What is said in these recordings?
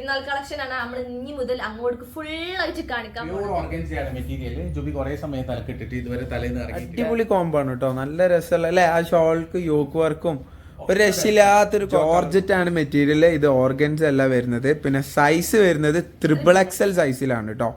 പെരുന്നാൾ കളക്ഷൻ ആണ് നമ്മൾ ഇനി മുതൽ അങ്ങോട്ട് ഫുൾ ആയിട്ട് കാണിക്കാൻ അടിപൊളി കോംബോ ആണ് കേട്ടോ. നല്ല രസമുള്ള അല്ലെ. ആ ഷോൾക്ക് യോക്ക് വർക്കും ഒരു രക്ഷയില്ലാത്തൊരു ജോർജറ്റ് ആണ് മെറ്റീരിയൽ. ഇത് ഓർഗൻസ് അല്ല വരുന്നത്. പിന്നെ സൈസ് വരുന്നത് XXL സൈസിലാണ് കേട്ടോ.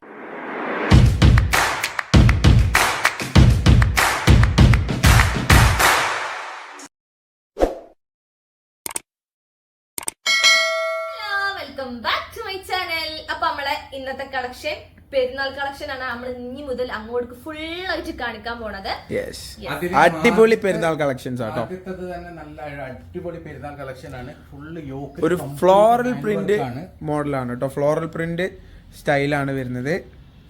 Welcome back to my channel. അപ്പൊ നമ്മളെ ഇന്നത്തെ കളക്ഷൻ പെരുന്നാൾ കളക്ഷൻ ആണ് നമ്മൾ ഇനി മുതൽ അങ്ങോട്ട് ഫുൾ ആയിട്ട് കാണിക്കാൻ പോണത്. അടിപൊളി പെരുന്നാൾ കളക്ഷൻസ് ആട്ടോ. അടിപൊളി പെരുന്നാൾ കളക്ഷൻ ആണ്. ഫുള്ള് യോക്ക് ഒരു ഫ്ലോറൽ പ്രിന്റ് മോഡലാണ് കേട്ടോ. ഫ്ലോറൽ പ്രിന്റ് സ്റ്റൈലാണ് വരുന്നത്.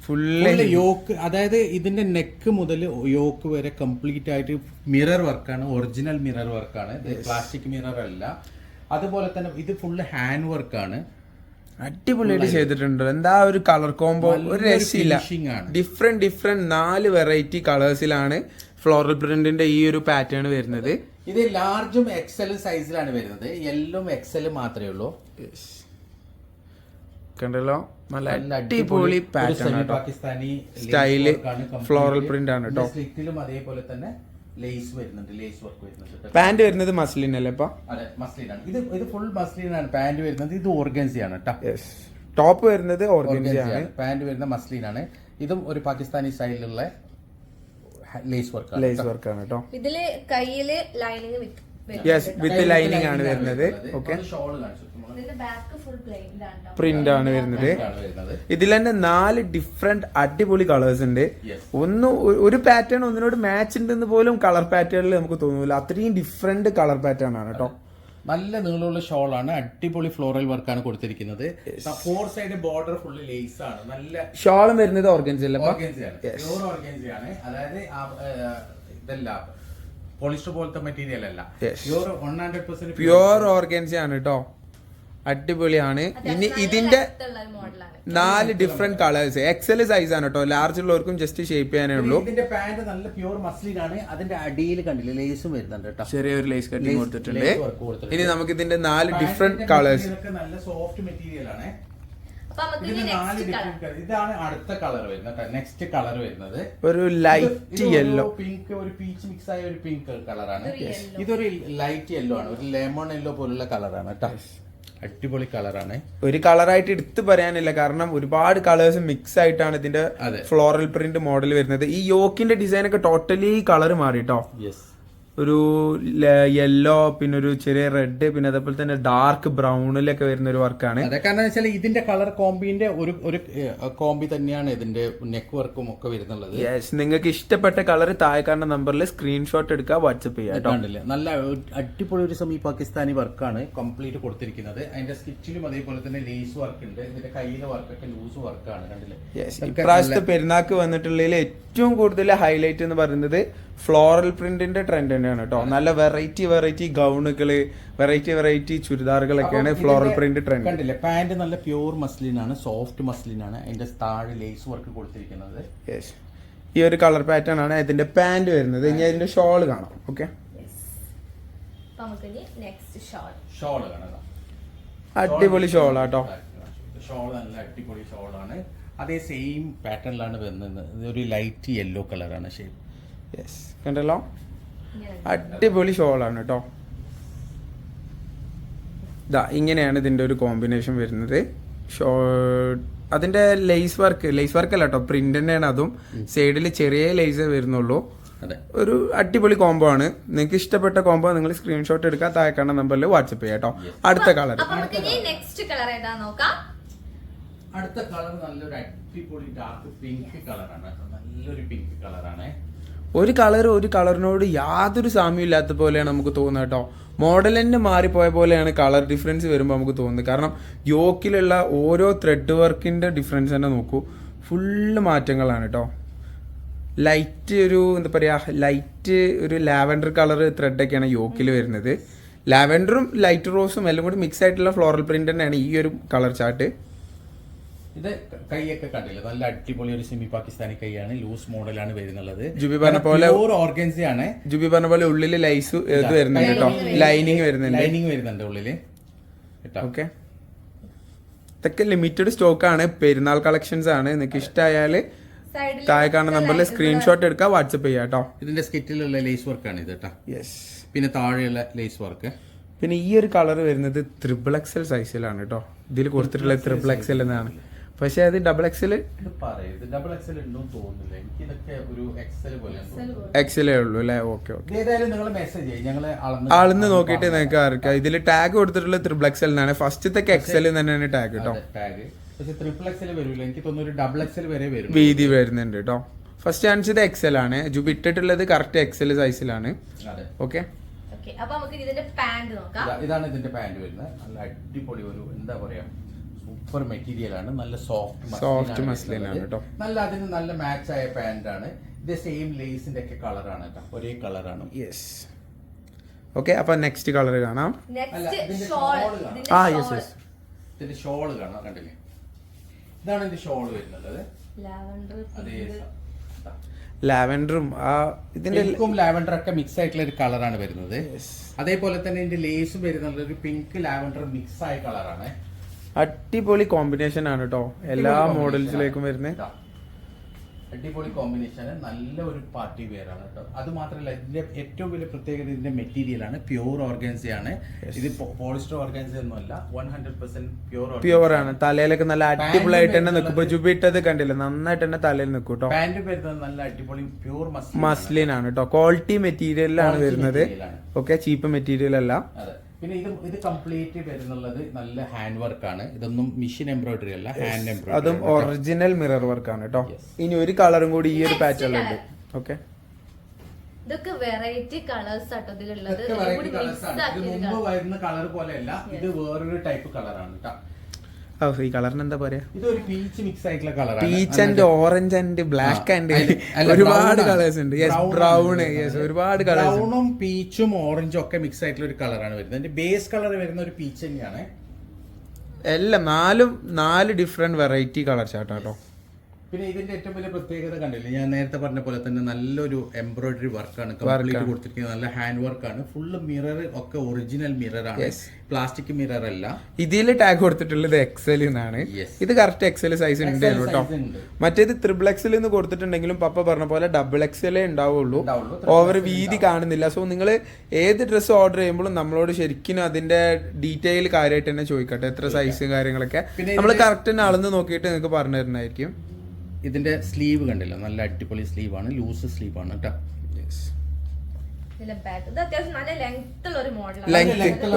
ഫുള്ള് യോക്ക്, അതായത് ഇതിന്റെ നെക്ക് മുതൽ യോക്ക് വരെ കംപ്ലീറ്റ് ആയിട്ട് മിറർ വർക്കാണ്. ഒറിജിനൽ മിറർ വർക്കാണ്, പ്ലാസ്റ്റിക് മിറർ അല്ല. അതുപോലെ തന്നെ ഇത് ഫുള്ള് ഹാൻഡ് വർക്കാണ്. അടിപൊളിയായിട്ട് ചെയ്തിട്ടുണ്ട്. എന്താ ഒരു കളർ കോംബോ, ഒരു രക്ഷയില്ല. ഡിഫറെന്റ് 4 വെറൈറ്റി കളേഴ്സിലാണ് ഫ്ലോറൽ പ്രിന്റിന്റെ ഈ ഒരു പാറ്റേൺ വരുന്നത്. ഇത് ലാർജും എക്സലും സൈസിലാണ് വരുന്നത്. യെല്ലും എക്സലും മാത്രമേ ഉള്ളൂ. കണ്ടല്ലോ, നല്ല അടിപൊളി pattern Pakistani style floral print ആണ് കേട്ടോ. സ്ലിറ്റിലും അതേപോലെ തന്നെ ലേസ് വരുന്നുണ്ട്, ലേസ് വർക്ക് വരുന്നുണ്ട്. പാന്റ് വരുന്നത് മസ്ലിൻ അല്ലേ? അതെ, മസ്ലിൻ ആണ്. ഇത് ഫുൾ മസ്ലിൻ ആണ്. പാന്റ് വരുന്നത് ഇത് ഓർഗൻസി ആണ് കേട്ടോ. ടോപ്പ് വരുന്നത് ഓർഗൻസി ആണ്. പാന്റ് വരുന്ന മസ്ലിൻ ആണ്. ഇതും ഒരു പാകിസ്ഥാനി സ്റ്റൈലിലുള്ള ലേസ് വർക്ക് ആണ് കേട്ടോ. ഇതില് കയ്യില് ലൈനിങ് വിത്ത് ലൈനിങ് ആണ് വരുന്നത്. ഓക്കെ, ഷോൾ കാണിച്ചു. പ്രിന്റ് ആണ് വരുന്നത്. ഇതിൽ തന്നെ 4 ഡിഫറെന്റ് അടിപൊളി കളേഴ്സ് ഉണ്ട്. ഒരു പാറ്റേൺ ഒന്നിനോട് മാച്ച് ഉണ്ടെന്ന് പോലും കളർ പാറ്റേണിൽ നമുക്ക് തോന്നൂല. അത്രയും ഡിഫറെന്റ് കളർ പാറ്റേൺ ആണ് കേട്ടോ. നല്ല നീളമുള്ള ഷോളാണ്. അടിപൊളി ഫ്ലോറൽ വർക്കാണ് കൊടുത്തിരിക്കുന്നത്. 4 സൈഡ് ബോർഡർ ഫുള്ള് ലേസ് ആണ്. നല്ല ഷോളും വരുന്നത് ഓർഗൻസി അല്ലേ? ഓർഗൻസി ആണ്. അതായത് ഇതല്ല പോളിസ്റ്റർ പോലത്തെ മെറ്റീരിയൽ അല്ല, 100% പ്യുവർ ഓർഗൻസി ആണ് കേട്ടോ. അടിപൊളിയാണ്. ഇനി ഇതിന്റെ 4 ഡിഫറെന്റ് കളേഴ്സ്. XL സൈസ് ആണ് കേട്ടോ. ലാർജ് ഉള്ളവർക്കും ജസ്റ്റ് ഷേപ്പ് ചെയ്യാനേ ഉള്ളൂ. ഇതിന്റെ പാന്റ് നല്ല പ്യൂർ മസ്ലിൻ ആണ്. അതിന്റെ അടിയിൽ കണ്ടില്ലേ ലേസും വരുന്നുണ്ട് കേട്ടോ. ചെറിയൊരു ലേസ് കട്ടിങ് കൊടുത്തിട്ടുണ്ട്. ഇനി നമുക്ക് ഇതിന്റെ 4 ഡിഫറെന്റ് കളേഴ്സ്. നല്ല സോഫ്റ്റ് മെറ്റീരിയൽ ആണ്. ഇതാണ് അടുത്ത കളർ വരുന്നത്. നെക്സ്റ്റ് കളർ വരുന്നത് ഒരു ലൈറ്റ് യെല്ലോ, പിങ്ക്, ഒരു പീച്ച് മിക്സ് ആയ ഒരു പിങ്ക് കളറാണ്. ഇതൊരു ലൈറ്റ് യെല്ലോ ആണ്. ഒരു ലെമൺ യെല്ലോ പോലുള്ള കളറാണ് കേട്ടോ. അടിപൊളി കളറാണ്. ഒരു കളറായിട്ട് എടുത്ത് പറയാനില്ല, കാരണം ഒരുപാട് കളേഴ്സ് മിക്സ് ആയിട്ടാണ് ഇതിന്റെ ഫ്ലോറൽ പ്രിന്റ് മോഡൽ വരുന്നത്. ഈ യോക്കിന്റെ ഡിസൈൻ ഒക്കെ ടോട്ടലി കളർ മാറി കേട്ടോ. ഒരു യെല്ലോ, പിന്നെ ഒരു ചെറിയ റെഡ്, പിന്നെ അതേപോലെ തന്നെ ഡാർക്ക് ബ്രൗണിലൊക്കെ വരുന്ന ഒരു വർക്കാണ്. കാരണം വെച്ചാൽ ഇതിന്റെ കളർ കോമ്പിന്റെ ഒരു കോമ്പി തന്നെയാണ് ഇതിന്റെ നെക്ക് വർക്കും ഒക്കെ വരുന്നുള്ളത്. നിങ്ങൾക്ക് ഇഷ്ടപ്പെട്ട കളർ താഴെ കാണുന്ന നമ്പറിൽ സ്ക്രീൻഷോട്ട് എടുക്കുക, വാട്സ്ആപ്പ് ചെയ്യാം. നല്ല അടിപൊളി ഒരു സെമി പാകിസ്ഥാനി വർക്കാണ് കംപ്ലീറ്റ് കൊടുത്തിരിക്കുന്നത്. അതിന്റെ സ്റ്റിച്ചിലും അതേപോലെ തന്നെ ലേസ് വർക്ക് ഉണ്ട്. ഇതിന്റെ കയ്യിലെ വർക്കൊക്കെ ലൂസ് വർക്കാണ്. കണ്ടില്ലേ? ഇപ്രാവശ്യത്തെ പെരുന്നാക്ക് വന്നിട്ടുള്ളതിൽ ഏറ്റവും കൂടുതൽ ഹൈലൈറ്റ് എന്ന് പറയുന്നത് ഫ്ലോറൽ പ്രിന്റിന്റെ ട്രെൻഡ് തന്നെയാണ് കേട്ടോ. നല്ല വെറൈറ്റി ഗൗണുകള്, വെറൈറ്റി ചുരിദാറുകളൊക്കെയാണ് ഫ്ലോറൽ പ്രിന്റ് ട്രെൻഡ്. കണ്ടില്ലേ? പാന്റ് നല്ല പ്യൂർ മസ്ലിൻ ആണ്, സോഫ്റ്റ് മസ്ലിൻ ആണ്. അതിന്റെ താഴെ ലേസ് വർക്ക് കൊടുത്തിരിക്കുന്നത്. ഈ ഒരു കളർ പാറ്റേൺ ആണ് ഇതിന്റെ പാന്റ് വരുന്നത്. ഇനി അതിന്റെ ഷോൾ കാണാം. ഓക്കെ, അടിപൊളി ഷോളാട്ടോ. ഷോൾ നല്ല അടിപൊളി ഷോളാണ്. അതേ സെയിം പാറ്റേണിലാണ് വരുന്നത്. ഇതൊരു ലൈറ്റ് യെല്ലോ കളറാണ് ഷേപ്പ്. കണ്ടല്ലോ, അടിപൊളി ഷോളാണ് കേട്ടോ. ഇതാ ഇങ്ങനെയാണ് ഇതിന്റെ ഒരു കോമ്പിനേഷൻ വരുന്നത്. അതിന്റെ ലേസ് വർക്ക് അല്ല കേട്ടോ, പ്രിന്റ് തന്നെയാണ്. അതും സൈഡിൽ ചെറിയ ലേസ് വരുന്നുള്ളൂ. ഒരു അടിപൊളി കോംബോ ആണ്. നിങ്ങൾക്ക് ഇഷ്ടപ്പെട്ട കോംബോ നിങ്ങൾ സ്ക്രീൻഷോട്ട് എടുക്കുക, താഴെ കാണുന്ന നമ്പറിൽ വാട്സ്ആപ്പ് ചെയ്യാം കേട്ടോ. അടുത്ത കളർ അടുത്ത കളർ നല്ലൊരു അടിപൊളി ഡാർക്ക് പിങ്ക് കളറാണ്. നല്ലൊരു പിങ്ക് കളറാണ്. ഒരു കളറിനോട് യാതൊരു സാമ്യം ഇല്ലാത്ത പോലെയാണ് നമുക്ക് തോന്നുന്നത് കേട്ടോ. മോഡൽ തന്നെ മാറിപ്പോയ പോലെയാണ് കളർ ഡിഫറൻസ് വരുമ്പോൾ നമുക്ക് തോന്നുന്നത്. കാരണം യോക്കിലുള്ള ഓരോ ത്രെഡ് വർക്കിന്റെ ഡിഫറൻസ് തന്നെ നോക്കൂ, ഫുള്ള് മാറ്റങ്ങളാണ് കേട്ടോ. ലൈറ്റ് ഒരു ലാവൻഡർ കളർ ത്രെഡൊക്കെയാണ് യോക്കിൽ വരുന്നത്. ലാവൻഡറും ലൈറ്റ് റോസും എല്ലാം കൂടി മിക്സ് ആയിട്ടുള്ള ഫ്ലോറൽ പ്രിന്റ് തന്നെയാണ് ഈ ഒരു കളർ ചാർട്ട്. ഇത് കൈയൊക്കെ കണ്ടില്ല, നല്ല അടിപൊളി ഒരു സെമി പാകിസ്ഥാനി കൈയാണ്. ലൂസ് മോഡലാണ് വരുന്നുള്ളത്. ജുബി പറഞ്ഞ പോലെ ഓർഗൻസി ആണ്. ജുബി പറഞ്ഞ പോലെ ഉള്ളില് ലൈസ് ഇത് വരുന്നുണ്ട് കേട്ടോ. ലൈനിങ് വരുന്നുണ്ട് ഉള്ളില്. ഓക്കെ, ഇതൊക്കെ ലിമിറ്റഡ് സ്റ്റോക്ക് ആണ്, പെരുന്നാൾ കളക്ഷൻസ് ആണ്. നിങ്ങൾക്ക് ഇഷ്ടമായാൽ സൈഡിൽ താഴെ കാണുന്ന നമ്പറിൽ സ്ക്രീൻഷോട്ട് എടുക്കുക, വാട്സപ്പ് ചെയ്യാം കേട്ടോ. ഇതിന്റെ സ്കിറ്റിലുള്ള ലേസ് വർക്കാണ് ഇത് കേട്ടോ. യെസ്. പിന്നെ താഴെയുള്ള ലേസ് വർക്ക്. പിന്നെ ഈ ഒരു കളർ വരുന്നത് XXL സൈസിലാണ് കേട്ടോ. ഇതിൽ കൊടുത്തിട്ടുള്ള XXL എന്നാണ്, പക്ഷെ അത് XXL ഡബിൾ എക്സൽ ഉണ്ടോ തോന്നുന്നില്ല എനിക്ക്. ഇതൊക്കെ ഒരു എക്സൽ പോലെയാണ്. XL ഉള്ളൂ അല്ലേ? Okay okay. ഏതായാലും നിങ്ങൾ മെസ്സേജ് ചെയ്യും, ഞങ്ങൾ അളന്ന് നോക്കിയിട്ട് നിങ്ങൾക്ക് അറിയിക്കാം. ഇതിൽ ടാഗ് കൊടുത്തിട്ടുള്ള XXL എന്നാണ്. ഫസ്റ്റത്തെ XL തന്നെയാണ് ടാഗ് കേട്ടോ. ടാഗ് പക്ഷെ ട്രിപ്പിൾ എക്സൽ വരില്ല, എനിക്ക് തോന്നുന്നു ഒരു ഡബിൾ എക്സൽ വരെ വരും. വീതി വരുന്നുണ്ട് കേട്ടോ. ഫസ്റ്റ് കാണിച്ചത് XL ആണ്, ജുബ് ഇട്ടിട്ടുള്ളത് കറക്റ്റ് XL സൈസിലാണ്. അതെ. ഓക്കെ. അപ്പൊ നമുക്ക് ഇതിന്റെ പാന്റ് നോക്കാം. ഇതാണ് ഇതിന്റെ പാന്റ് വരുന്നത്. നല്ല അടിപൊളി ഒരു എന്താ പറയാ സൂപ്പർ മെറ്റീരിയൽ ആണ്. നല്ല സോഫ്റ്റ് മസ്ലിൻ ആണ് കേട്ടോ. നല്ല അതിന് നല്ല മാച്ച് ആയ പാന്റ് ആണ്. ഇത് സെയിം ലേസിന്റെ ഒക്കെ കളറാണ് കേട്ടോ, ഒരേ കളറാണ്. യെസ്. ഓക്കെ, അപ്പൊ നെക്സ്റ്റ് കളർ കാണാം. Next shawl. Yes yes. ഇതിന്റെ ഷോള് കാണാം, കണ്ടില്ലേ? ഇതാണ് ഇതിന്റെ ഷോള് വരുന്നത്. ലാവൻഡർ അതേ ലാവൻഡറും ഇതിന്റെ ലാവൻഡർ ഒക്കെ മിക്സ് ആയിട്ടുള്ള ഒരു കളറാണ് വരുന്നത്. അതേപോലെ തന്നെ ഇതിന്റെ ലേസും വരുന്നത് ഒരു പിങ്ക് ലാവൻഡർ മിക്സ് ആയ കളറാണ്. അടിപൊളി കോമ്പിനേഷൻ ആണ് കേട്ടോ, എല്ലാ മോഡൽസിലേക്കും വരുന്നത്. അടിപൊളി കോമ്പിനേഷൻ, നല്ല ഒരു പാർട്ടി വെയർ ആണ് കേട്ടോ. അത് മാത്രമല്ല ഇതിന്റെ ഏറ്റവും വലിയ പ്രത്യേകത ഇതിന്റെ മെറ്റീരിയൽ ആണ്, പ്യൂർ ഓർഗൻസി ആണ്. ഇത് പോളിസ്റ്റർ ഓർഗൻസി ഒന്നുമല്ല, 100% പ്യൂർ ആണ്. തലയിലൊക്കെ നല്ല അടിപൊളിയായിട്ട് തന്നെ നിൽക്കും. ഇപ്പൊ ജുബിട്ടത് കണ്ടില്ല, നന്നായിട്ട് തന്നെ തലയിൽ നിൽക്കും കേട്ടോ. പാന്റ് വരുന്നത് നല്ല അടിപൊളി പ്യൂർ മസ്ലിൻ ആണ് കേട്ടോ. ക്വാളിറ്റി മെറ്റീരിയലാണ് വരുന്നത്. ഓക്കെ, ചീപ്പ് മെറ്റീരിയൽ അല്ല. അതെ. പിന്നെ ഇത് കംപ്ലീറ്റ് വരുന്നുള്ളത് നല്ല ഹാൻഡ് വർക്ക് ആണ്. ഇതൊന്നും മെഷീൻ എംബ്രോയിഡറി അല്ല, ഹാൻഡ് എംബ്രോയിഡറി. അതും ഒറിജിനൽ മിറർ വർക്ക് ആണ് കേട്ടോ. ഇനി ഒരു കളറും കൂടി ഈ ഒരു പാറ്റേണിലുണ്ട്. ഓക്കെ, ഇതൊക്കെ വെറൈറ്റി കളേഴ്സ് ആട്ടോ ഇതിലുള്ളത്. മുമ്പ് വരുന്ന കളർ പോലെയല്ല, ഇത് വേറൊരു ടൈപ്പ് കളറാണ് കേട്ടോ. ഈ കളറിന് എന്താ പറയാ, ഇതൊരു പീച്ച് മിക്സ് ആയിട്ടുള്ള കളറാണ്. Peach and orange and black and ഒരുപാട് കളേഴ്സ് ഉണ്ട്. ബ്രൗൺ, ഒരുപാട് കളേഴ്സ്. ബ്രൗണും പീച്ചും ഓറഞ്ചും ഒക്കെ മിക്സ് ആയിട്ടുള്ള ഒരു കളറാണ് വരുന്നത്. അതിന്റെ ബേസ് കളർ വരുന്ന ഒരു പീച്ച് തന്നെയാണ്. എല്ലാം നാല് ഡിഫറെന്റ് വെറൈറ്റി കളർ ചാർട്ട് കേട്ടോ. പിന്നെ ഇതിന്റെ ഏറ്റവും വലിയ പ്രത്യേകത കണ്ടില്ലേ, ഞാൻ നേരത്തെ പറഞ്ഞ പോലെ തന്നെ നല്ലൊരു എംബ്രോയിഡറി വർക്കാണ് കംപ്ലീറ്റ് കൊടുത്തിരിക്കുന്നത്. നല്ല ഹാൻഡ് വർക്കാണ്. ഫുള്ള് മിറർ ഒക്കെ ഒറിജിനൽ മിറർ ആണ്, പ്ലാസ്റ്റിക് മിറർ അല്ല. ഇതിൽ ടാഗ് കൊടുത്തിട്ടുള്ളത് XL എന്നാണ്. ഇത് കറക്റ്റ് XL സൈസ് ഉണ്ട് കേട്ടോ. മറ്റേത് XXL എന്ന് കൊടുത്തിട്ടുണ്ടെങ്കിലും പപ്പ പറഞ്ഞ പോലെ XXL ഉണ്ടാവുള്ളൂ. ഓവർ വീതി കാണുന്നില്ല. സോ നിങ്ങൾ ഏത് ഡ്രസ്സ് ഓർഡർ ചെയ്യുമ്പോഴും നമ്മളോട് ശരിക്കും അതിന്റെ ഡീറ്റെയിൽ കാര്യമായിട്ട് തന്നെ ചോദിക്കട്ടെ, എത്ര സൈസ് കാര്യങ്ങളൊക്കെ നമ്മൾ കറക്റ്റ് തന്നെ അളന്ന് നോക്കിയിട്ട് നിങ്ങൾക്ക് പറഞ്ഞു തരുന്നതായിരിക്കും. ഇതിന്റെ സ്ലീവ് കണ്ടില്ല, നല്ല അടിപൊളി സ്ലീവ് ആണ്, ലൂസ് സ്ലീവ് ആണ് കേട്ടോ.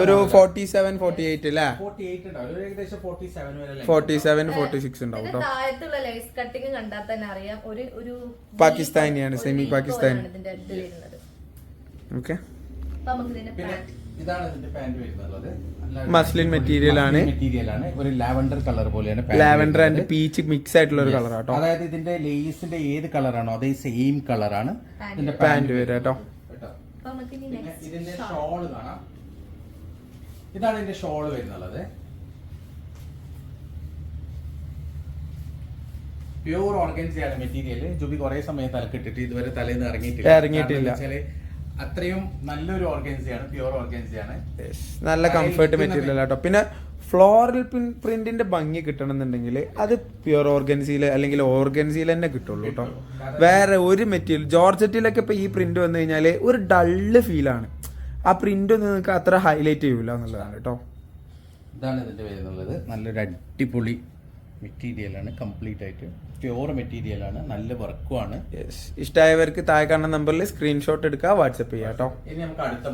ഒരു 47, 48 അല്ലേ? 47, 46 ഉണ്ടാവും കേട്ടോ. പാകിസ്ഥാനിയാണ്, സെമി പാകിസ്ഥാനി. ഓക്കെ, ഇതാണ് ഇതിന്റെ പാന്റ് വരുന്നത്. മസ്ലിൻ മെറ്റീരിയൽ ആണ്. ഒരു ലാവൻഡർ കളർ പോലെയാണ്. ലാവൻഡർ ആൻഡ് പീച്ച് മിക്സ് ആയിട്ടുള്ള ഒരു കളർ ആട്ടോ. അതായത് ഇതിന്റെ ലേസിന്റെ ഏത് കളറാണോ അതേ സെയിം കളറാണ് ഇതിന്റെ പാന്റ് വരും കേട്ടോ. ഇതിന്റെ ഷോള് കാണാം. ഇതാണ് ഇതിന്റെ ഷോള് വരുന്നത്. Pure ഓർഗൻസിയാണ് material. ജുബി കുറെ സമയം തലക്കിട്ടിട്ട് ഇതുവരെ തലേന്ന് ഇറങ്ങിയിട്ടില്ല. അത്രയും നല്ലൊരു ഓർഗൻസിയാണ്, പ്യൂർ ഓർഗൻസിയാണ്. നല്ല കംഫർട്ട് മെറ്റീരിയൽ ആട്ടോ. പിന്നെ ഫ്ലോറൽ പ്രിന്റിന്റെ ഭംഗി കിട്ടണമെന്നുണ്ടെങ്കിൽ അത് പ്യൂർ ഓർഗൻസിയിൽ അല്ലെങ്കിൽ ഓർഗൻസിയിൽ തന്നെ കിട്ടുള്ളൂ കേട്ടോ. വേറെ ഒരു മെറ്റീരിയൽ ജോർജറ്റിലൊക്കെ ഇപ്പൊ ഈ പ്രിന്റ് വന്നു കഴിഞ്ഞാൽ ഒരു ഡള്ള് ഫീലാണ്. ആ പ്രിന്റ് ഒന്നും നിങ്ങൾക്ക് അത്ര ഹൈലൈറ്റ് ചെയ്യൂല എന്നുള്ളതാണ് കേട്ടോ. ഇതാണ് ഇതിന്റെ വരുന്നത്. നല്ലൊരു അടിപൊളി മെറ്റീരിയലാണ്, കംപ്ലീറ്റ് ആയിട്ട് പ്യൂർ മെറ്റീരിയലാണ്, നല്ല വർക്കുമാണ്. ഇഷ്ടമായവർക്ക് താഴെ കാണുന്ന നമ്പറിൽ സ്ക്രീൻഷോട്ട് എടുക്കുക, വാട്സ്ആപ്പ് ചെയ്യാം കേട്ടോ. ഇനി നമുക്ക് അടുത്ത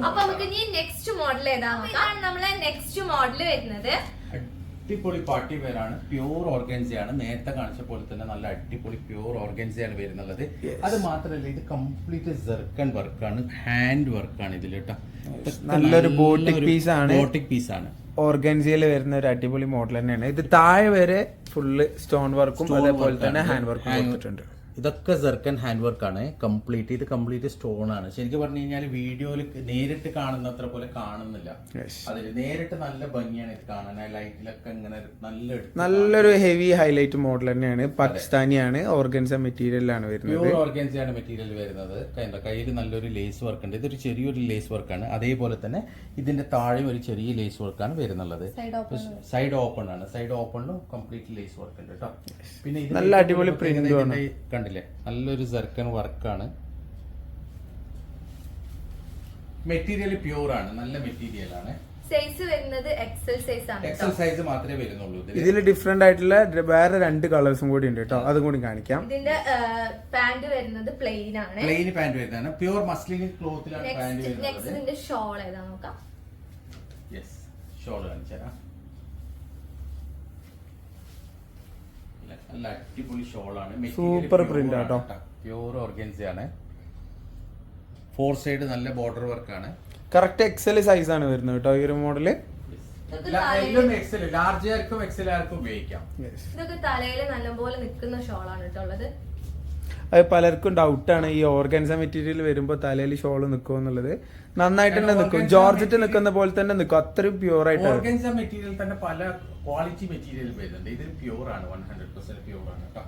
നെക്സ്റ്റ് മോഡൽ ഏതാണ് നമ്മളെ നെക്സ്റ്റ് മോഡൽ വരുന്നത്. അടിപൊളി പാർട്ടി വെയർ ആണ്, പ്യൂർ ഓർഗൻസിയാണ്. നേരത്തെ കാണിച്ച പോലെ തന്നെ നല്ല അടിപൊളി പ്യൂർ ഓർഗൻസിയാണ് വരുന്നത്. അത് മാത്രമല്ല ഇത് കംപ്ലീറ്റ് സെർക്കൺ വർക്കാണ്, ഹാൻഡ് വർക്കാണ് ഇതിൽ കേട്ടോ. നല്ലൊരു ബോട്ടിക് പീസ് ആണ്. ഓർഗൻസിയിൽ വരുന്ന ഒരു അടിപൊളി മോഡൽ തന്നെയാണ് ഇത്. താഴെ വരെ ഫുള്ള് സ്റ്റോൺ വർക്കും അതേപോലെ തന്നെ ഹാൻഡ് വർക്കും കൊടുത്തിട്ടുണ്ട്. ഇതൊക്കെ സെർക്കൻ ഹാൻഡ് വർക്ക് ആണ്. ഇത് കംപ്ലീറ്റ് സ്റ്റോൺ ആണ്. ശരിക്കും പറഞ്ഞു കഴിഞ്ഞാൽ വീഡിയോയിൽ നേരിട്ട് കാണുന്നത്ര പോലെ കാണുന്നില്ല. അതിൽ നേരിട്ട് നല്ല ഭംഗിയാണ് ഇത് കാണാൻ. ലൈറ്റിലൊക്കെ ഇങ്ങനെ നല്ലൊരു ഹെവി ഹൈലൈറ്റ് മോഡൽ തന്നെയാണ്. പാകിസ്ഥാനിയാണ്, ഓർഗൻസ മെറ്റീരിയലാണ് വരുന്നത്. പ്യൂർ ഓർഗൻസയാണ് മെറ്റീരിയൽ വരുന്നത്. കയ്യിൽ നല്ലൊരു ലേസ് വർക്ക് ഉണ്ട്. ഇതൊരു ചെറിയൊരു ലേസ് വർക്കാണ്. അതേപോലെ തന്നെ ഇതിന്റെ താഴെ ഒരു ചെറിയ ലേസ് വർക്കാണ് വരുന്നുള്ളത്. സൈഡ് ഓപ്പൺ ആണ്. സൈഡ് ഓപ്പണിലും കംപ്ലീറ്റ് ലേസ് വർക്ക് ഉണ്ട് കേട്ടോ. പിന്നെ നല്ല അടിപൊളി പ്രിന്റ് കണ്ടില്ലേ, നല്ലൊരു സെർക്കൻ വർക്കാണ്. മെറ്റീരിയൽ പ്യൂർ ആണ്, നല്ല മെറ്റീരിയൽ ആണ്. സൈസ് വരുന്നത് എക്സൽ സൈസ് ആണ്. എക്സൽ സൈസ് മാത്രമേ വരുന്നുള്ളൂ. ഇതിൽ ഡിഫറെന്റ് ആയിട്ടുള്ള വേറെ 2 കളേഴ്സും കൂടി ഉണ്ട് കേട്ടോ, അതും കൂടി കാണിക്കാം. ഇതിന്റെ പാന്റ് വരുന്നത് പ്ലെയിൻ ആണ്. പ്ലെയിൻ പാന്റ് വരുന്നതാണ്. പ്യൂർ മസ്ലിൻ ക്ലോത്തിലാണ് പാന്റ് വരുന്നത്. നെക്സ്റ്റ് ഇതിന്റെ ഷോൾ ഏതാ നോക്കാം. യെസ്, ഷോൾ കാണിച്ചുതരാം. നല്ല അടിപൊളി ഷോളാണ്. സൂപ്പർ പ്രിന്റ് ആട്ടോ. പ്യൂർ ഓർഗൻസയാണ്. 4 സൈഡ് നല്ല ബോർഡർ വർക്കാണ്. കറക്റ്റ് എക്സൽ സൈസ് ആണ് വരുന്നത് കേട്ടോ ഈ ഒരു മോഡല്. ലാർജ് ആർക്കും എക്സൽ ആർക്കും ഉപയോഗിക്കാം. ഇതൊക്കെ തലയിൽ നല്ലപോലെ നിൽക്കുന്ന ഷോളാണ് കേട്ടോ ഉള്ളത്. അത് പലർക്കും ഡൗട്ടാണ്, ഈ ഓർഗൻസ മെറ്റീരിയൽ വരുമ്പോൾ തലയിൽ ഷോൾ നിൽക്കും എന്നുള്ളത്. നന്നായിട്ട് തന്നെ നിൽക്കും, ജോർജറ്റ് നിൽക്കുന്ന പോലെ തന്നെ നിൽക്കും. അത്രയും പ്യൂർ ആയിട്ട്. ഓർഗൻസ മെറ്റീരിയൽ തന്നെ പല ക്വാളിറ്റി മെറ്റീരിയൽ വരുന്നുണ്ട്. ഇത് പ്യൂർ ആണ്, 100% പ്യൂർ ആണ് കേട്ടോ.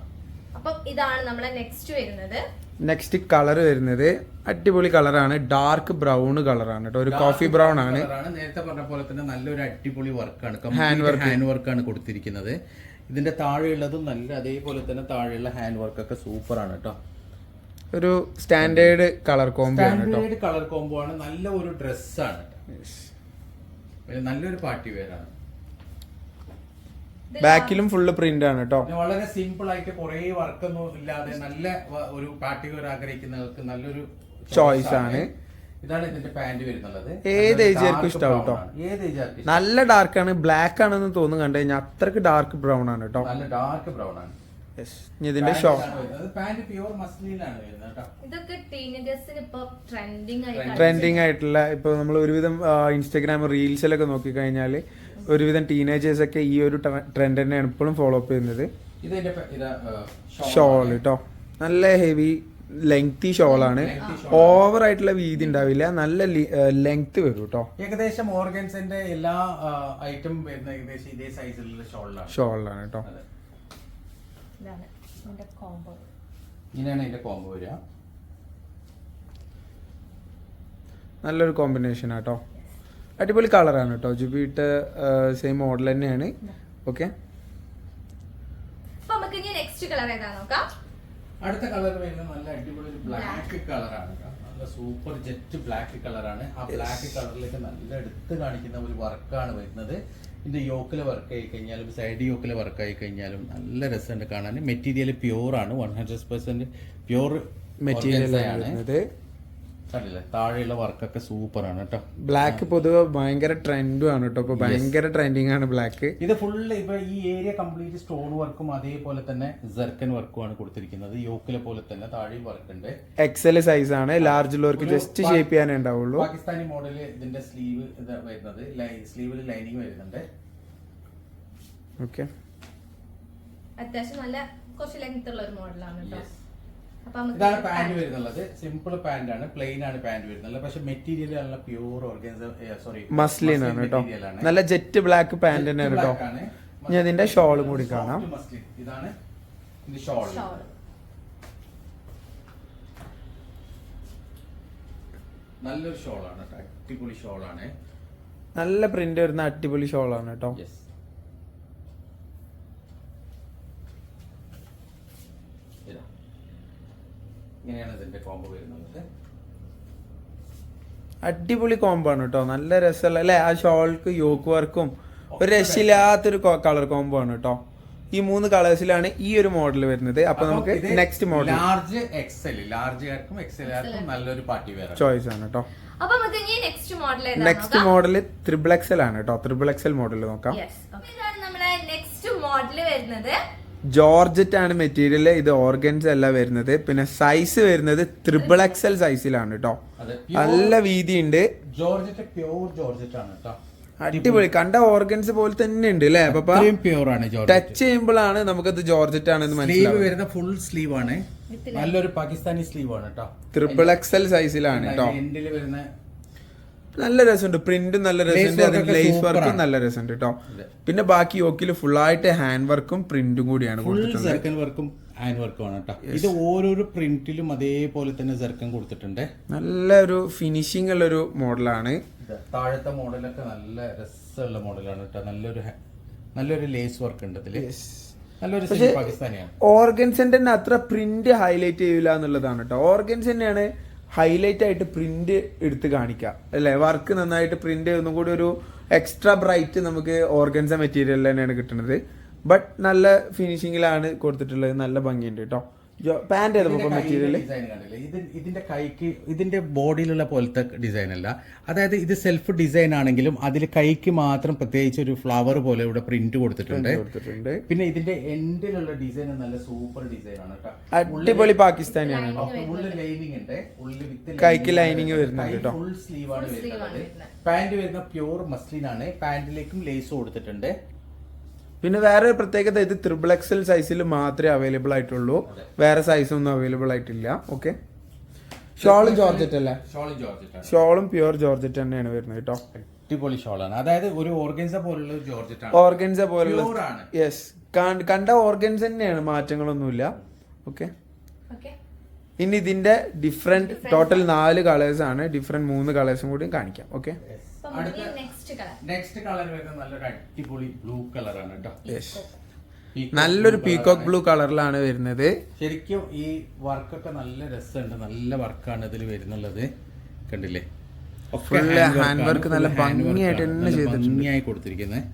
അപ്പം ഇതാണ് നമ്മളെ നെക്സ്റ്റ് വരുന്നത്. നെക്സ്റ്റ് കളർ വരുന്നത് അടിപൊളി കളറാണ്. ഡാർക്ക് ബ്രൗൺ കളറാണ് കേട്ടോ, ഒരു കോഫി ബ്രൗൺ ആണ്. നേരത്തെ പറഞ്ഞ പോലെ തന്നെ നല്ലൊരു അടിപൊളി വർക്കാണ്. ഹാൻഡ് വർക്കാണ് കൊടുത്തിരിക്കുന്നത്. ഇതിന്റെ താഴെയുള്ളതും നല്ല അതേപോലെ തന്നെ താഴെയുള്ള ഹാൻഡ് വർക്ക് ഒക്കെ സൂപ്പർ ആണ് കേട്ടോ. ഒരു സ്റ്റാൻഡേർഡ് കളർ കോംബോ ആണ് കേട്ടോ. സ്റ്റാൻഡേർഡ് കളർ കോംബോ ആണ്. നല്ല ഒരു ഡ്രസ്സാണ്, നല്ലൊരു പാർട്ടി വെയർ ആണ്. ബാക്കിലും ഫുള്ള് പ്രിന്റ് ആണ് കേട്ടോ. വളരെ സിമ്പിൾ ആയിട്ട് കുറെ വർക്കൊന്നും ഇല്ലാതെ നല്ല ഒരു പാർട്ടി വെയർ ആഗ്രഹിക്കുന്നവർക്ക് നല്ലൊരു ചോയ്സ് ആണ്. ഇതാണ് ഇതിന്റെ പാന്റ് വരുന്നത്. ഏത് ഏജുകാർക്കും ഇഷ്ടാവും കേട്ടോ. നല്ല ഡാർക്ക് ആണ്, ബ്ലാക്ക് ആണെന്ന് തോന്നുന്നു കണ്ടു കഴിഞ്ഞാൽ. അത്രക്ക് ഡാർക്ക് ബ്രൗൺ ആണ് കേട്ടോ. നല്ല ഡാർക്ക് ബ്രൗൺ ആണ്. ഇതിന്റെ ഷോൾ പാന്റ് പ്യൂർ മസ്ലിനാണ് വരുന്നത് കേട്ടോ. ഇതൊക്കെ ടീനേജേഴ്സിന് ഇപ്പൊ ട്രെൻഡിങ് ആയിട്ടുള്ള, ഇപ്പൊ നമ്മൾ ഒരുവിധം ഇൻസ്റ്റാഗ്രാം റീൽസിലൊക്കെ നോക്കി കഴിഞ്ഞാൽ ഒരുവിധം ടീനേജേഴ്സ് ഒക്കെ ഈ ഒരു ട്രെൻഡ് തന്നെയാണ് ഇപ്പോഴും ഫോളോ അപ്പ് ചെയ്യുന്നത്. ഷോൾ കേട്ടോ, നല്ല ഹെവി ലെങ്തി ഷോളാണ്. ഓവർ ആയിട്ടുള്ള വീതി ഉണ്ടാവില്ല, നല്ല ലെങ്ത് വരും കേട്ടോ. ഏകദേശം ഓർഗൻസിന്റെ എല്ലാ ഐറ്റം വരുന്ന ഏകദേശം ഇതേ സൈസിലുള്ള ഷോളാണ് കേട്ടോ. ഇങ്ങനെയാണ് ഇതിന്റെ കോംബോ വരിക. നല്ലൊരു കോമ്പിനേഷൻ ആട്ടോ. അടിപൊളി കളറാണ് കേട്ടോ. ജുബിട്ട് സെയിം മോഡൽ തന്നെയാണ്. ഓക്കെ, അടുത്ത കളർ വരുന്നത് നല്ല അടിപൊളി ഒരു ബ്ലാക്ക് കളറാണ്. നല്ല സൂപ്പർ ജെറ്റ് ബ്ലാക്ക് കളറാണ്. ആ ബ്ലാക്ക് കളറിലേക്ക് നല്ല എടുത്ത് കാണിക്കുന്ന ഒരു വർക്കാണ് വരുന്നത്. ഇതിന്റെ യോക്കിലെ വർക്ക് ആയി കഴിഞ്ഞാലും സൈഡ് യോക്കിലെ വർക്ക് ആയി കഴിഞ്ഞാലും നല്ല രസമുണ്ട് കാണാൻ. മെറ്റീരിയൽ പ്യൂർ ആണ്, 100% പ്യൂർ മെറ്റീരിയൽ ആണ്. താഴെയുള്ള വർക്കൊക്കെ സൂപ്പർ ആണ് കേട്ടോ. ബ്ലാക്ക് പൊതുവെ ഭയങ്കര ട്രെൻഡും ആണ് കേട്ടോ. ഇപ്പൊ ഭയങ്കര ട്രെൻഡിങ് ആണ് ബ്ലാക്ക്. ഇത് ഫുള്ള് ഇപ്പൊ ഈ ഏരിയ കംപ്ലീറ്റ് സ്റ്റോൺ വർക്കും അതേപോലെ തന്നെ സെർക്കൻ വർക്കും ആണ് കൊടുത്തിരിക്കുന്നത്. യോക്കിലെ പോലെ തന്നെ താഴെ വർക്ക് ഉണ്ട്. എക്സൽ സൈസ് ആണ്, ലാർജ് ഉള്ളവർക്ക് ജസ്റ്റ് ഷേപ്പ് ചെയ്യാനേ ഉണ്ടാവുള്ളൂ. പാകിസ്ഥാനി മോഡല് ഇതിന്റെ സ്ലീവ് വരുന്നത്, സ്ലീവിൽ ലൈനിങ് വരുന്നുണ്ട്. ഓക്കെ, അത്യാവശ്യം നല്ല കുറച്ച് ലെങ്ത് ഉള്ള ഒരു മോഡലാണ് കേട്ടോ. ഇതാണ് പാന്റ് വരുന്നുള്ളത്. സിമ്പിൾ പാന്റ് ആണ്, പ്ലെയിൻ ആണ് പാന്റ് വരുന്നത്. പക്ഷെ മെറ്റീരിയൽ നല്ല പ്യൂർ മസ്ലിൻ ആണ് കേട്ടോ. നല്ല ജെറ്റ് ബ്ലാക്ക് പാന്റ് തന്നെ കേട്ടോ. ഞാൻ ഇതിന്റെ ഷോളും കൂടി കാണാം. ഇതാണ് ഷോൾ. നല്ലൊരു ഷോളാണ്, അടിപൊളി ഷോളാണ്. നല്ല പ്രിന്റ് വരുന്ന അടിപൊളി ഷോളാണ് കേട്ടോ. ഇങ്ങനെയാണ് ഇതിന്റെ കോംബോ വരുന്നത്. അടിപൊളി കോംബോ ആണ് കേട്ടോ. നല്ല രസമുള്ള അല്ലെ, ആ ഷോൾക്ക് യോക്ക് വർക്കും ഒരു രക്ഷയില്ലാത്തൊരു കളർ കോംബോ ആണ് കേട്ടോ. ഈ 3 കളേഴ്സിലാണ് ഈ ഒരു മോഡൽ വരുന്നത്. അപ്പൊ നമുക്ക് next model large XL, large ആർക്കും എക്സൽ ആർക്കും നല്ലൊരു പാർട്ടി വെയർ ചോയ്സ് ആണ് കേട്ടോ. അപ്പൊ നെക്സ്റ്റ് മോഡൽ XXL ആണ് കേട്ടോ. XXL മോഡൽ നോക്കാം. നമ്മുടെ നെക്സ്റ്റ് മോഡൽ വരുന്നത് ജോർജറ്റ് ആണ് മെറ്റീരിയൽ. ഇത് ഓർഗൻസ് അല്ല വരുന്നത്. പിന്നെ സൈസ് വരുന്നത് XXL സൈസിലാണ് കേട്ടോ. നല്ല വീതി ഉണ്ട്. ജോർജറ്റ് പ്യൂർ ജോർജറ്റ് ആണ് കേട്ടോ. അടിപൊളി. കണ്ട ഓർഗൻസ് പോലെ തന്നെ ഉണ്ട് അല്ലേ പപ്പ? പ്യൂർ ആണ് ടച്ച് ചെയ്യുമ്പോഴാണ് നമുക്കത് ജോർജറ്റ് ആണെന്ന് സ്ലീവ് മനസ്സിലാവും. വരുന്ന ഫുൾ സ്ലീവ് ആണ്, നല്ലൊരു പാകിസ്ഥാനി സ്ലീവ് ആണ് കേട്ടോ. XXL സൈസിലാണ് കേട്ടോ. എൻഡിൽ വരുന്ന നല്ല രസമുണ്ട്, പ്രിന്റും നല്ല രസമുണ്ട്, അതിന് ലേസ് വർക്കും നല്ല രസമുണ്ട് കേട്ടോ. പിന്നെ ബാക്കി യോക്കിൽ ഫുൾ ആയിട്ട് ഹാൻഡ് വർക്കും പ്രിന്റും കൂടിയാണ് കൊടുത്തിട്ടുള്ളത്. സർക്കൻ വർക്കും ഹാൻഡ് വർക്കും ആണ് കേട്ടോ. ഇത് ഓരോരോ പ്രിന്റിലും അതേപോലെ തന്നെ സർക്കൻ കൊടുത്തിട്ടുണ്ട്. നല്ലൊരു ഫിനിഷിംഗ് ഉള്ള ഒരു മോഡലാണ്. താഴത്തെ മോഡലൊക്കെ നല്ല രസമുള്ള മോഡലാണ് കേട്ടോ. നല്ലൊരു ലേസ് വർക്ക് ഉണ്ട് ഇതില്. നല്ലൊരു പാകിസ്ഥാനിയാണ്. ഓർഗൻസിന്റെ തന്നെ അത്ര പ്രിന്റ് ഹൈലൈറ്റ് ചെയ്യൂല എന്നുള്ളതാണ് കേട്ടോ. ഓർഗൻസ് തന്നെയാണ് ഹൈലൈറ്റ് ആയിട്ട് പ്രിന്റ് എടുത്ത് കാണിക്കുക അല്ലേ? വർക്ക് നന്നായിട്ട് പ്രിന്റ് ഒന്നും കൂടി ഒരു എക്സ്ട്രാ ബ്രൈറ്റ് നമുക്ക് ഓർഗൻസ മെറ്റീരിയൽ തന്നെയാണ് കിട്ടുന്നത്. ബട്ട് നല്ല ഫിനിഷിങ്ങിലാണ് കൊടുത്തിട്ടുള്ളത്, നല്ല ഭംഗിയുണ്ട് കേട്ടോ. പാന്റ് ഏതാ മെറ്റീരിയൽ? ഇതിന്റെ കൈക്ക് ഇതിന്റെ ബോഡിയിലുള്ള പോലത്തെ ഡിസൈൻ അല്ല, അതായത് ഇത് സെൽഫ് ഡിസൈൻ ആണെങ്കിലും അതിൽ കൈക്ക് മാത്രം പ്രത്യേകിച്ച് ഒരു ഫ്ലവർ പോലെ ഇവിടെ പ്രിന്റ് കൊടുത്തിട്ടുണ്ട്. പിന്നെ ഇതിന്റെ എൻഡിലുള്ള ഡിസൈൻ നല്ല സൂപ്പർ ഡിസൈൻ ആണ് കേട്ടോ. അടിപൊളി പാകിസ്ഥാനിയാണ്. ഉള്ളിൽ ലൈനിങ് ഉണ്ട്, ഉള്ളിൽ വിത്ത് കൈക്ക് ലൈനിങ് വരുന്നുണ്ട് കേട്ടോ. ഫുൾ സ്ലീവ് ആണ് വരുന്നത്. പാന്റ് വരുന്ന പ്യൂർ മസ്ലിൻ ആണ്, പാന്റിലേക്കും ലേസ് കൊടുത്തിട്ടുണ്ട്. പിന്നെ വേറെ ഒരു പ്രത്യേകത, ഇത് XXL സൈസിൽ മാത്രമേ അവൈലബിൾ ആയിട്ടുള്ളൂ, വേറെ സൈസ് ഒന്നും അവൈലബിൾ ആയിട്ടില്ല. ഓക്കെ, ഷോളും ജോർജറ്റ് അല്ലേ? ഷോളും പ്യൂർ ജോർജറ്റ് തന്നെയാണ് വരുന്നത് കേട്ടോ. അടിപൊളി ഷോളാണ്, അതായത് ഒരു ഓർഗൻസ പോലുള്ള ജോർജറ്റ് ആണ്. ഓർഗൻസ പോലുള്ള, യെസ്, കണ്ട ഓർഗൻസ് തന്നെയാണ്, മാറ്റങ്ങളൊന്നുമില്ല. ഓക്കെ, ഇനി ഇതിന്റെ ഡിഫറെന്റ് ടോട്ടൽ 4 കളേഴ്സ് ആണ്. ഡിഫറെന്റ് 3 കളേഴ്സും കൂടി കാണിക്കാം. ഓക്കെ, നെക്സ്റ്റ് കളർ വരുന്നത് നല്ലൊരു അടിപൊളി ബ്ലൂ കളർ ആണ് കേട്ടോ. നല്ലൊരു പീകോക്ക് ബ്ലൂ കളറിലാണ് വരുന്നത്. ശരിക്കും ഈ വർക്കൊക്കെ നല്ല രസമുണ്ട്, നല്ല വർക്കാണ് ഇതിൽ വരുന്നുള്ളത്. കണ്ടില്ലേ, ഹാൻഡ് വർക്ക് നല്ല ഭംഗിയായിട്ട് തന്നെ ഭംഗിയായി കൊടുത്തിരിക്കുന്നത്.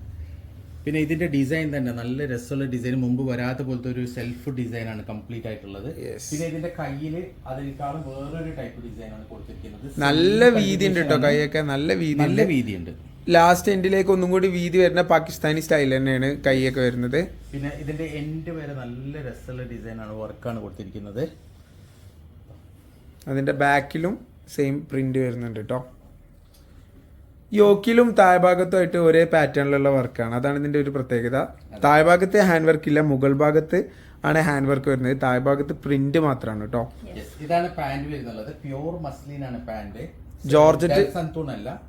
പിന്നെ ഇതിന്റെ ഡിസൈൻ തന്നെ നല്ല രസമുള്ള ഡിസൈൻ, മുമ്പ് വരാത്ത പോലത്തെ ഒരു സെൽഫ് ഡിസൈൻ ആണ് കംപ്ലീറ്റ് ആയിട്ടുള്ളത്. പിന്നെ ഇതിന്റെ കയ്യില് അതിനേക്കാളും വേറൊരു ടൈപ്പ് ഡിസൈൻ ആണ് കൊടുത്തിരിക്കുന്നത്. നല്ല വീതി ഉണ്ട് കേട്ടോ, കൈയൊക്കെ നല്ല വീതിയുണ്ട്. ലാസ്റ്റ് എൻഡിലേക്ക് ഒന്നും കൂടി വീതി വരുന്ന പാകിസ്ഥാനി സ്റ്റൈൽ തന്നെയാണ് കൈയൊക്കെ വരുന്നത്. പിന്നെ ഇതിന്റെ എൻഡ് വരെ നല്ല രസമുള്ള ഡിസൈൻ ആണ്, വർക്കാണ് കൊടുത്തിരിക്കുന്നത്. അതിന്റെ ബാക്കിലും സെയിം പ്രിന്റ് വരുന്നുണ്ട് കേട്ടോ. യോക്കിലും താഴ്ഭാഗത്തുമായിട്ട് ഒരേ പാറ്റേണിലുള്ള വർക്കാണ്, അതാണ് ഇതിന്റെ ഒരു പ്രത്യേകത. താഴ്ഭാഗത്ത് ഹാൻഡ് വർക്ക് ഇല്ല, മുകൾ ഭാഗത്ത് ആണ് ഹാൻഡ് വർക്ക് വരുന്നത്, താഴ്ഭാഗത്ത് പ്രിന്റ് മാത്രമാണ് കേട്ടോ. ഇതാണ് പാന്റ് വരുന്നത്, പ്യൂർ മസ്ലിൻ ആണ് പാന്റ്.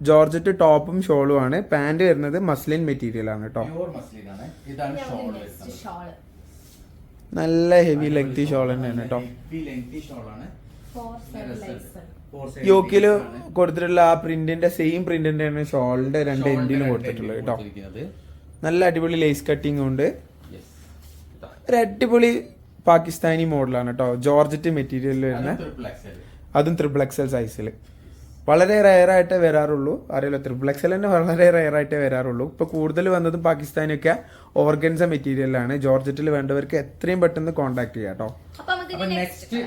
ജോർജറ്റ് ടോപ്പും ഷോളും ആണ്. പാന്റ് വരുന്നത് മസ്ലിൻ മെറ്റീരിയൽ ആണ് കേട്ടോ. ഇതാണ് നല്ല ഹെവി ലെങ്തി ഷോൾ തന്നെയാണ് കേട്ടോ. യോക്കില് കൊടുത്തിട്ടുള്ള ആ പ്രിന്റിന്റെ സെയിം പ്രിന്റ് തന്നെയാണ് ഷോളിന്റെ 2 എൻഡിലും കൊടുത്തിട്ടുള്ളത് കേട്ടോ. നല്ല അടിപൊളി ലേസ് കട്ടിങ് ഉണ്ട്. ഒരു അടിപൊളി പാകിസ്ഥാനി മോഡലാണ് കേട്ടോ. ജോർജറ്റ് മെറ്റീരിയലിൽ വരുന്ന, അതും XXL സൈസിൽ. വളരെ റെയർ ആയിട്ടേ വരാറുള്ളൂ, അറിയാലോ, XXL തന്നെ വളരെ റെയർ ആയിട്ടേ വരാറുള്ളൂ. ഇപ്പൊ കൂടുതൽ വന്നതും പാകിസ്ഥാനിയൊക്കെ ഓർഗൻസ മെറ്റീരിയലാണ്. ജോർജറ്റിൽ വേണ്ടവർക്ക് എത്രയും പെട്ടെന്ന് കോൺടാക്ട് ചെയ്യാം കേട്ടോ. നെക്സ്റ്റ്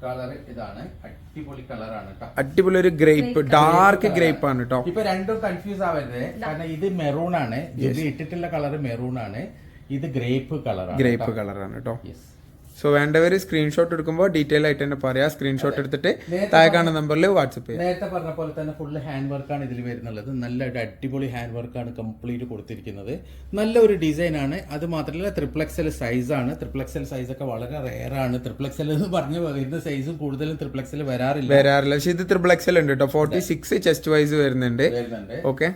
കളർ ഇതാണ്, അടിപൊളി കളറാണ് കേട്ടോ. അടിപൊളി ഒരു ഗ്രേപ്പ്, ഡാർക്ക് ഗ്രേപ്പ് ആണ് കേട്ടോ. ഇപ്പൊ രണ്ടും കൺഫ്യൂസ് ആവരുത്, കാരണം ഇത് മെറൂൺ ആണ്, ഇത് ഇട്ടിട്ടുള്ള കളർ മെറൂൺ ആണ്, ഇത് ഗ്രേപ്പ് കളറാണ് കേട്ടോ. സോ വേണ്ടവർ സ്ക്രീൻഷോട്ട് എടുക്കുമ്പോൾ ഡീറ്റെയിൽ ആയിട്ട് തന്നെ പറയാം. സ്ക്രീൻഷോട്ട് എടുത്തിട്ട് താഴെ കാണുന്ന നമ്പറിൽ വാട്സപ്പ് ചെയ്യാം. നേരത്തെ പറഞ്ഞ പോലെ തന്നെ ഫുള്ള് ഹാൻഡ് വർക്കാണ് ഇതിൽ വരുന്നുള്ളത്. നല്ല അടിപൊളി ഹാൻഡ് വർക്കാണ് കംപ്ലീറ്റ് കൊടുത്തിരിക്കുന്നത്. നല്ല ഒരു ഡിസൈൻ ആണ്. അത് മാത്രമല്ല XXL സൈസ് ആണ്. XXL സൈസ് ഒക്കെ വളരെ റെയർ ആണ്. XXL എന്ന് പറഞ്ഞു വരുന്ന സൈസും കൂടുതലും XXL വരാറില്ല. പക്ഷെ ഇത് XXL ഉണ്ട് കേട്ടോ. 46 ചെസ്റ്റ് വൈസ് വരുന്നുണ്ട്. ഓക്കെ,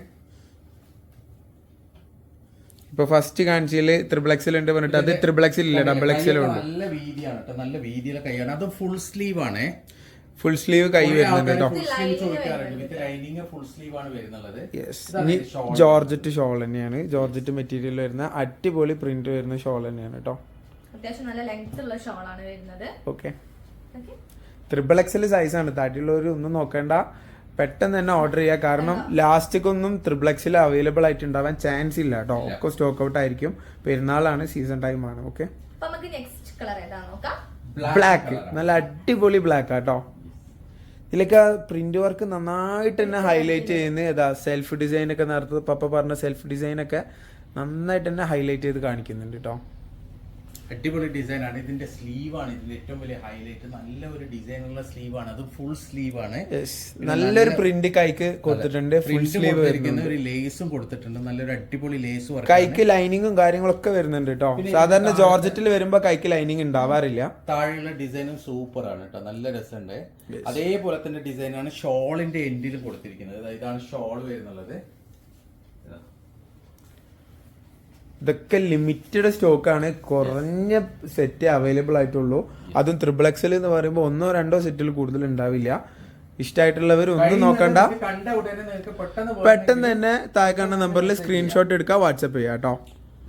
ഇപ്പൊ ഫസ്റ്റ് കാണിച്ചതില് XXL ഉണ്ട് പറഞ്ഞിട്ട് അത് XXL ഇല്ല, XXL ഉണ്ട്. നല്ല വീതിയാണ് കേട്ടോ, നല്ല വീതിയിലെ കൈയാണ്. അത് ഫുൾ സ്ലീവ് ആണ്, ഫുൾ സ്ലീവ് കൈ വരുന്നുണ്ട് കേട്ടോ. ഫുൾ സ്ലീവ് ആണ് വരുന്നത്. ഇനി ജോർജറ്റ് ഷോൾ തന്നെയാണ്, ജോർജറ്റ് മെറ്റീരിയൽ വരുന്ന അടിപൊളി പ്രിന്റ് വരുന്ന ഷോൾ തന്നെയാണ് കേട്ടോ. അത്യാവശ്യം നല്ല ലെങ്ത് ഉള്ള ഷോളാണ് വരുന്നത്. ഓക്കെ, XXL സൈസ് ആണ്. താട്ടിയുള്ളവർ ഒന്നും നോക്കേണ്ട, പെട്ടെന്ന് തന്നെ ഓർഡർ ചെയ്യുക. കാരണം ലാസ്റ്റിക്കൊന്നും XXL അവൈലബിൾ ആയിട്ട് ഉണ്ടാവാൻ ചാൻസ് ഇല്ല കേട്ടോ. ഒക്കെ സ്റ്റോക്ക് ഔട്ട് ആയിരിക്കും. പെരുന്നാളാണ്, സീസൺ ടൈം ആണ്. ഓക്കെ, ബ്ലാക്ക്, നല്ല അടിപൊളി ബ്ലാക്ക് ആട്ടോ. ഇതിലൊക്കെ പ്രിന്റ് വർക്ക് നന്നായിട്ട് തന്നെ ഹൈലൈറ്റ് ചെയ്യുന്ന ഏതാ സെൽഫ് ഡിസൈൻ ഒക്കെ നേരത്തെ പപ്പ പറഞ്ഞ സെൽഫ് ഡിസൈൻ ഒക്കെ നന്നായിട്ട് തന്നെ ഹൈലൈറ്റ് ചെയ്ത് കാണിക്കുന്നുണ്ട് കേട്ടോ. അടിപൊളി ഡിസൈൻ ആണ്. ഇതിന്റെ സ്ലീവ് ആണ് ഇതിന്റെ ഏറ്റവും വലിയ ഹൈലൈറ്റ്. നല്ല ഒരു ഡിസൈൻ ഉള്ള സ്ലീവ് ആണ്. അത് ഫുൾ സ്ലീവ് ആണ്. നല്ലൊരു പ്രിന്റ് കൈക്ക് കൊടുത്തിട്ടുണ്ട്. ഫുൾ സ്ലീവ് വരുന്ന ഒരു ലേസും കൊടുത്തിട്ടുണ്ട്. നല്ലൊരു അടിപൊളി ലേസ് വർക്ക്. കൈക്ക് ലൈനിങ്ങും കാര്യങ്ങളൊക്കെ വരുന്നുണ്ട് കേട്ടോ. സാധാരണ ജോർജറ്റിൽ വരുമ്പോ കൈക്ക് ലൈനിങ് ഉണ്ടാവാറില്ല. താഴെയുള്ള ഡിസൈനും സൂപ്പർ ആണ് കേട്ടോ. നല്ല രസമുണ്ട്. അതേപോലെ തന്നെ ഡിസൈൻ ആണ് ഷോളിന്റെ എൻഡിൽ കൊടുത്തിരിക്കുന്നത്. ഇതാണ് ഷോൾ വരുന്നുള്ളത്. ഇതൊക്കെ ലിമിറ്റഡ് സ്റ്റോക്ക് ആണ്. കുറഞ്ഞ സെറ്റ് അവൈലബിൾ ആയിട്ടുള്ളൂ. അതും XXL എന്ന് പറയുമ്പോൾ 1-2 സെറ്റിൽ കൂടുതൽ ഉണ്ടാവില്ല. ഇഷ്ടമായിട്ടുള്ളവർ ഒന്നും നോക്കണ്ട, പെട്ടെന്ന് തന്നെ താഴെ കാണുന്ന നമ്പറിൽ സ്ക്രീൻഷോട്ട് എടുക്കുക, വാട്സപ്പ് ചെയ്യാം കേട്ടോ.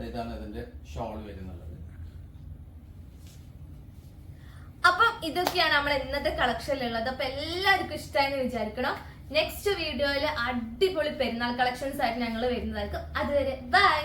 ഇതാണ് ഇതിന്റെ ഷോൾ വരുന്നുള്ളത്. അപ്പം ഇതൊക്കെയാണ് നമ്മുടെ ഇന്നത്തെ കളക്ഷനിലുള്ളത്. അപ്പൊ എല്ലാവർക്കും ഇഷ്ടമായെന്ന് വിചാരിക്കണം. നെക്സ്റ്റ് വീഡിയോയിൽ അടിപൊളി പെരുന്നാൾ കളക്ഷൻസ് ആയിട്ട് ഞങ്ങൾ വരുന്നതായിരിക്കും. അതുവരെ ബൈ.